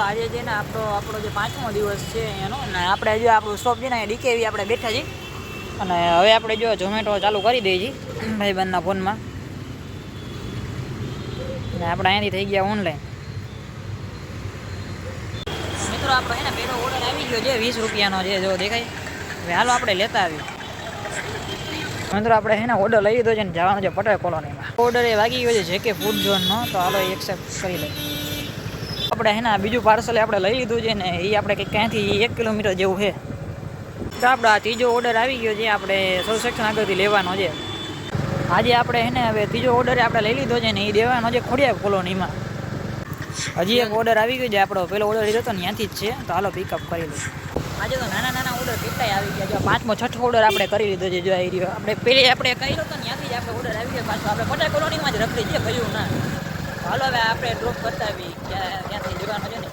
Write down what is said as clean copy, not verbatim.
આજે છે ને આપણો જે 5મો દિવસ છે એનો, અને આપણે જો આપણું શોપ છે ને ડીકેવી આપણે બેઠા છીએ, અને હવે આપણે જો ઝોમેટો ચાલુ કરી દઈએ છીએ ભાઈબંધના ફોનમાં, અને આપણે અહીંયાથી થઈ ગયા ઓનલાઈન. મિત્રો આપણો છે ને પહેલો ઓર્ડર આવી ગયો છે 20 રૂપિયાનો છે, જો દેખાય. હવે હાલો આપણે લેતા આવીએ. મિત્રો આપણે છે ને ઓર્ડર લઈ લીધો છે ને જવાનું છે પટેલ કોલોનીમાં. ઓર્ડર એ વાગી ગયો છે જેકે ફૂડ ઝોનનો, તો હાલો એક્સેપ્ટ કરી લઈએ. આપણે છે ને બીજું પાર્સલ આપણે લઈ લીધું છે ને, એ આપણે કંઈક ક્યાંથી 1 કિલોમીટર જેવું છે. તો આપણો આ ત્રીજો ઓર્ડર આવી ગયો છે, આપણે સૌ સેક્શન આગળથી લેવાનો છે. આજે આપણે છે ને હવે ત્રીજો ઓર્ડર આપણે લઈ લીધો છે ને, એ દેવાનો છે ખોડિયાર કોલોનીમાં. હજી એક ઓર્ડર આવી ગયો છે, આપણો પેલો ઓર્ડર લીધો હતો ને ત્યાંથી જ છે, તો હાલો પિકઅપ કરી લઈએ. આજે તો નાના ઓર્ડર કેટલાય આવી ગયા. જો 5મો 6થો ઓર્ડર આપણે કરી લીધો છે. જો આવી રહ્યો આપણે પહેલી આપણે કર્યો હતો ને ત્યાંથી જ આપણે ઓર્ડર આવી ગયો પાછો. આપણે પટેલ કોલોનીમાં જ રખડી છે, કહ્યું ના. હાલો હવે આપણે ડ્રોપ કરતા આવી ક્યાંથી લેવાનો છે ને